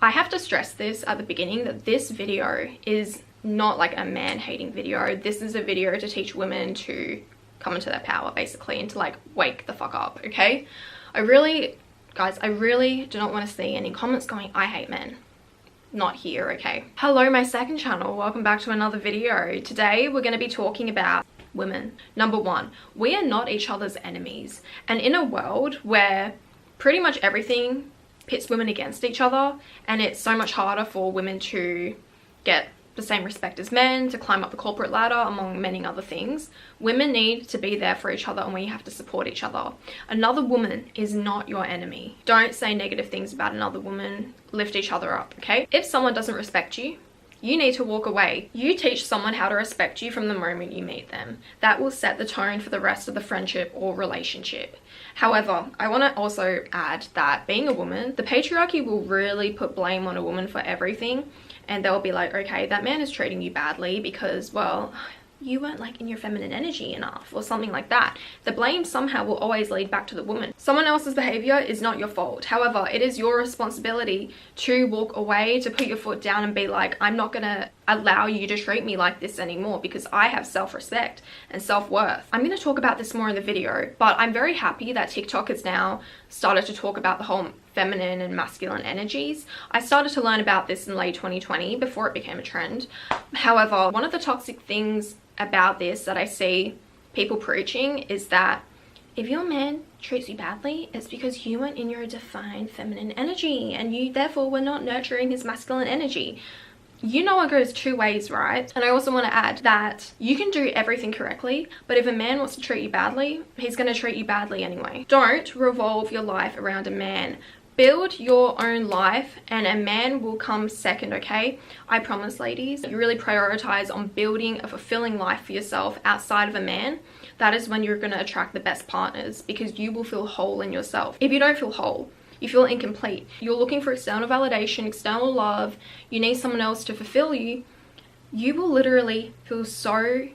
I have to stress this at the beginning that this video is not like a man hating video. This is a video to teach women to come into their power basically, and to like wake the fuck up, okay? Guys, I really do not want to see any comments going, I hate men. Not here, okay? Hello, my second channel. Welcome back to another video. Today we're going to be talking about women. Number one, we are not each other's enemies. And in a world where pretty much everything pits women against each other, and it's so much harder for women to get the same respect as men, to climb up the corporate ladder, among many other things, women need to be there for each other, and we have to support each other. Another woman is not your enemy. Don't say negative things about another woman. Lift each other up, okay? If someone doesn't respect you, you need to walk away. You teach someone how to respect you from the moment you meet them. That will set the tone for the rest of the friendship or relationship. However, I want to also add that being a woman, the patriarchy will really put blame on a woman for everything. And they'll be like, okay, that man is treating you badly because, well, you weren't like in your feminine energy enough or something like that. The blame somehow will always lead back to the woman. Someone else's behavior is not your fault. However, it is your responsibility to walk away, to put your foot down and be like, I'm not gonna allow you to treat me like this anymore because I have self-respect and self-worth. I'm gonna talk about this more in the video, but I'm very happy that TikTok has now started to talk about the whole feminine and masculine energies. I started to learn about this in late 2020 before it became a trend. However, one of the toxic things about this that I see people preaching is that if your man treats you badly, it's because you weren't in your defined feminine energy and you therefore were not nurturing his masculine energy. You know it goes two ways, right? And I also want to add that you can do everything correctly, but if a man wants to treat you badly, he's going to treat you badly anyway. Don't revolve your life around a man. Build your own life and a man will come second, okay? I promise, ladies. You really prioritize on building a fulfilling life for yourself outside of a man. That is when you're going to attract the best partners because you will feel whole in yourself. If you don't feel whole, you feel incomplete, you're looking for external validation, external love, you need someone else to fulfill you, you will literally feel so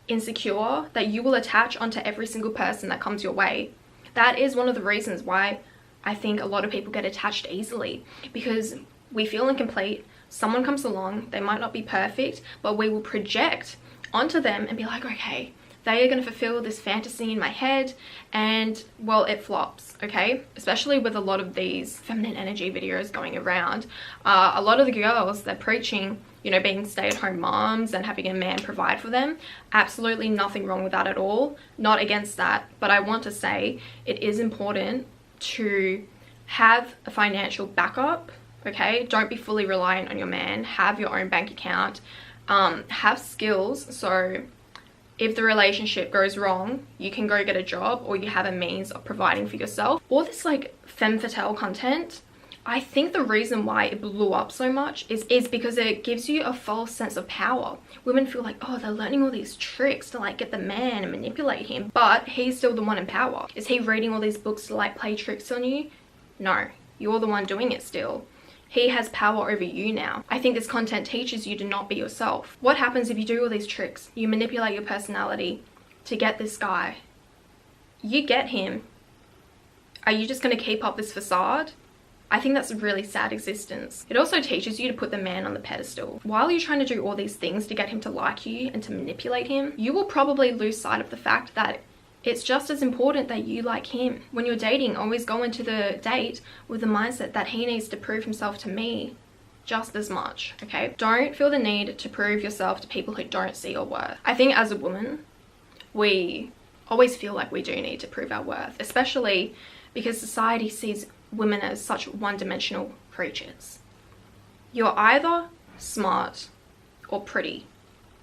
insecure that you will attach onto every single person that comes your way. That is one of the reasons why I think a lot of people get attached easily, because we feel incomplete. Someone comes along, they might not be perfect, but we will project onto them and be like, okay, they are going to fulfill this fantasy in my head, and well, it flops, okay? Especially with a lot of these feminine energy videos going around. A lot of the girls, they're preaching, you know, being stay-at-home moms and having a man provide for them. Absolutely nothing wrong with that at all. Not against that, but I want to say it is important to have a financial backup, okay? Don't be fully reliant on your man. Have your own bank account. Have skills, so if the relationship goes wrong, you can go get a job or you have a means of providing for yourself. All this like femme fatale content, I think the reason why it blew up so much is because it gives you a false sense of power. Women feel like, oh, they're learning all these tricks to like get the man and manipulate him, but he's still the one in power. Is he reading all these books to like play tricks on you? No, you're the one doing it still. He has power over you now. I think this content teaches you to not be yourself. What happens if you do all these tricks? You manipulate your personality to get this guy. You get him. Are you just going to keep up this facade? I think that's a really sad existence. It also teaches you to put the man on the pedestal. While you're trying to do all these things to get him to like you and to manipulate him, you will probably lose sight of the fact that it's just as important that you like him. When you're dating, always go into the date with the mindset that he needs to prove himself to me just as much, okay? Don't feel the need to prove yourself to people who don't see your worth. I think as a woman, we always feel like we do need to prove our worth, especially because society sees women as such one-dimensional creatures. You're either smart or pretty.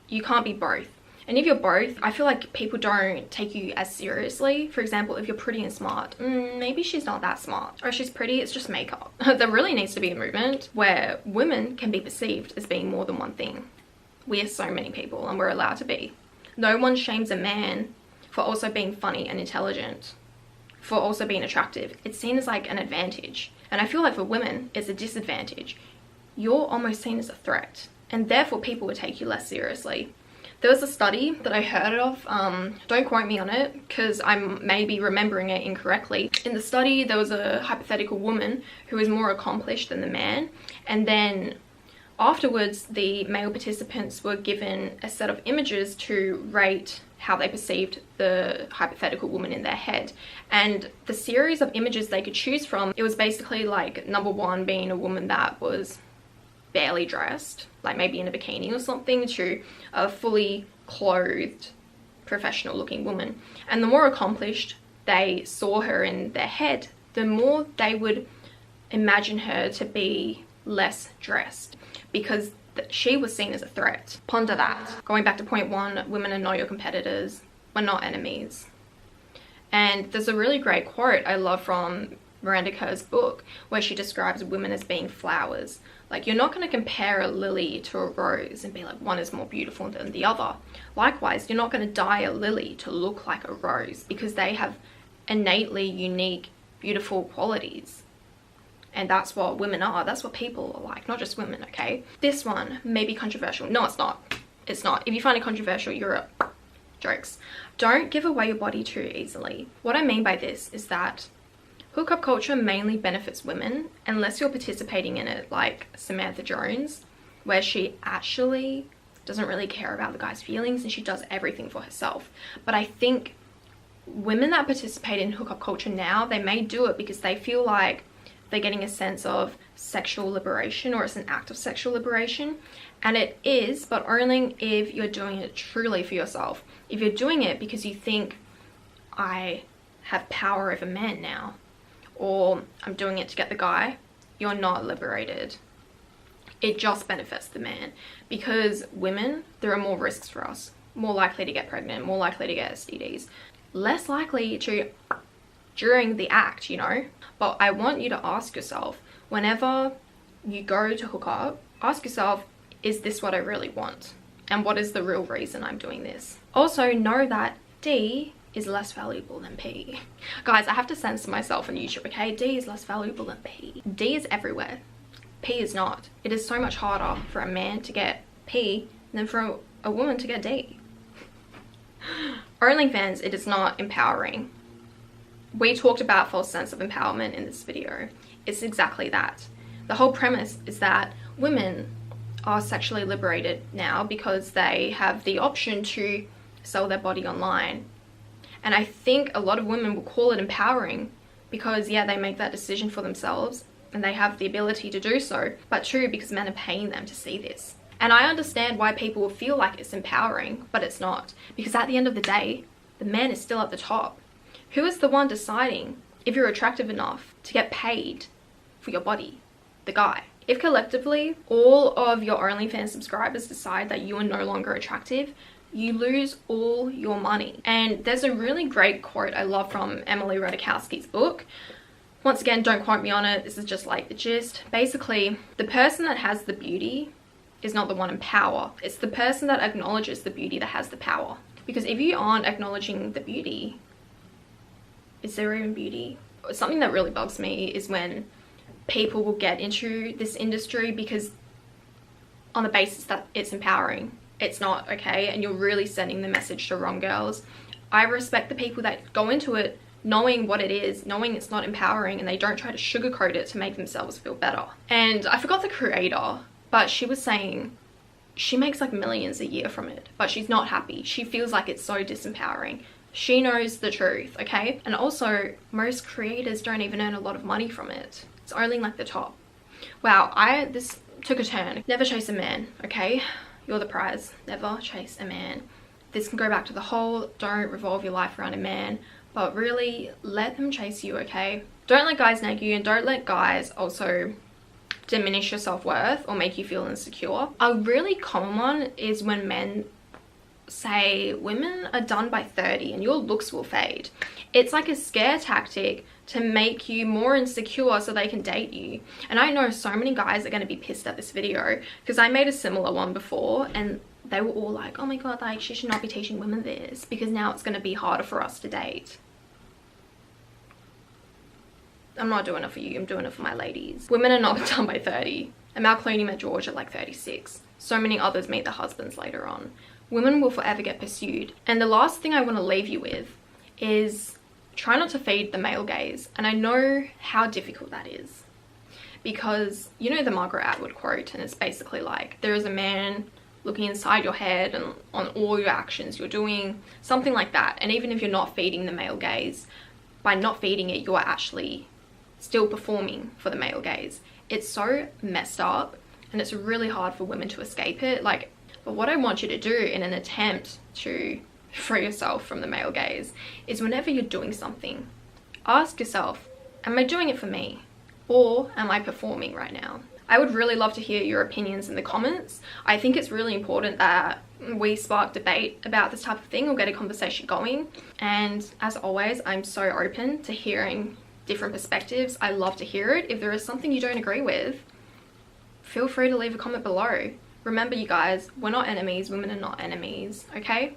You can't be both. And if you're both, I feel like people don't take you as seriously. For example, if you're pretty and smart, maybe she's not that smart. Or she's pretty, it's just makeup. There really needs to be a movement where women can be perceived as being more than one thing. We are so many people and we're allowed to be. No one shames a man for also being funny and intelligent, for also being attractive. It's seen as like an advantage. And I feel like for women, it's a disadvantage. You're almost seen as a threat. And therefore people would take you less seriously. There was a study that I heard of, don't quote me on it because I'm maybe remembering it incorrectly. In the study, there was a hypothetical woman who was more accomplished than the man, and then afterwards the male participants were given a set of images to rate how they perceived the hypothetical woman in their head. And the series of images they could choose from, it was basically like number one being a woman that was barely dressed, like maybe in a bikini or something, to a fully clothed professional looking woman. And the more accomplished they saw her in their head, the more they would imagine her to be less dressed, because she was seen as a threat. Ponder that. Going back to point one, women are not your competitors. We're not enemies. And there's a really great quote I love from Miranda Kerr's book where she describes women as being flowers. Like, you're not going to compare a lily to a rose and be like, one is more beautiful than the other. Likewise, you're not going to dye a lily to look like a rose, because they have innately unique, beautiful qualities. And that's what women are. That's what people are like, not just women, okay? This one may be controversial. No, it's not. It's not. If you find it controversial, you're a... Jokes. Don't give away your body too easily. What I mean by this is that hookup culture mainly benefits women unless you're participating in it, like Samantha Jones, where she actually doesn't really care about the guy's feelings and she does everything for herself. But I think women that participate in hookup culture now, they may do it because they feel like they're getting a sense of sexual liberation, or it's an act of sexual liberation. And it is, but only if you're doing it truly for yourself. If you're doing it because you think, I have power over men now, or I'm doing it to get the guy, you're not liberated. It just benefits the man, because women, there are more risks for us. More likely to get pregnant, more likely to get STDs, less likely to during the act, you know. But I want you to ask yourself, whenever you go to hook up, ask yourself, is this what I really want? And what is the real reason I'm doing this? Also, know that D is less valuable than P. Guys, I have to censor myself on YouTube, okay? D is less valuable than P. D is everywhere. P is not. It is so much harder for a man to get P than for a woman to get D. OnlyFans, it is not empowering. We talked about false sense of empowerment in this video. It's exactly that. The whole premise is that women are sexually liberated now because they have the option to sell their body online. And I think a lot of women will call it empowering because, yeah, they make that decision for themselves and they have the ability to do so. But true, because men are paying them to see this. And I understand why people will feel like it's empowering, but it's not. Because at the end of the day, the man is still at the top. Who is the one deciding if you're attractive enough to get paid for your body? The guy. If collectively all of your OnlyFans subscribers decide that you are no longer attractive, you lose all your money. And there's a really great quote I love from Emily Ratajkowski's book. Once again, don't quote me on it. This is just like the gist. Basically, the person that has the beauty is not the one in power. It's the person that acknowledges the beauty that has the power. Because if you aren't acknowledging the beauty, is there even beauty? Something that really bugs me is when people will get into this industry because on the basis that it's empowering. It's not, okay? And you're really sending the message to wrong girls. I respect the people that go into it knowing what it is, knowing it's not empowering, and they don't try to sugarcoat it to make themselves feel better. And I forgot the creator, but she was saying she makes like millions a year from it, but she's not happy. She feels like it's so disempowering. She knows the truth, okay? And also, most creators don't even earn a lot of money from it. It's only like the top. Wow, this took a turn. Never chase a man, okay? You're the prize. Never chase a man. This can go back to the whole don't revolve your life around a man, but really let them chase you, okay? Don't let guys nag you, and don't let guys also diminish your self-worth or make you feel insecure. A really common one is when men say women are done by 30 and your looks will fade. It's like a scare tactic to make you more insecure so they can date you. And I know so many guys are going to be pissed at this video because I made a similar one before and they were all like, oh my god, like she should not be teaching women this because now it's going to be harder for us to date. I'm not doing it for you, I'm doing it for my ladies. Women are not done by 30. Amal Clooney met George at like 36. So many others meet their husbands later on. women will forever get pursued. And the last thing I want to leave you with is try not to feed the male gaze. And I know how difficult that is, because you know the Margaret Atwood quote, and it's basically like, there is a man looking inside your head and on all your actions you're doing, something like that. And even if you're not feeding the male gaze, by not feeding it, you are actually still performing for the male gaze. It's so messed up, and it's really hard for women to escape it. Like, but what I want you to do in an attempt to free yourself from the male gaze is, whenever you're doing something, ask yourself, am I doing it for me? Or am I performing right now? I would really love to hear your opinions in the comments. I think it's really important that we spark debate about this type of thing, or get a conversation going. And as always, I'm so open to hearing different perspectives. I love to hear it. If there is something you don't agree with, feel free to leave a comment below. Remember, you guys, we're not enemies. Women are not enemies, okay?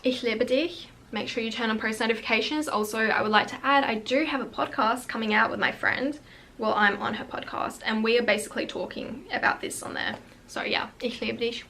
Ich liebe dich. Make sure you turn on post notifications. Also, I would like to add, I do have a podcast coming out with my friend. Well, I'm on her podcast, and we are basically talking about this on there. So yeah, ich liebe dich.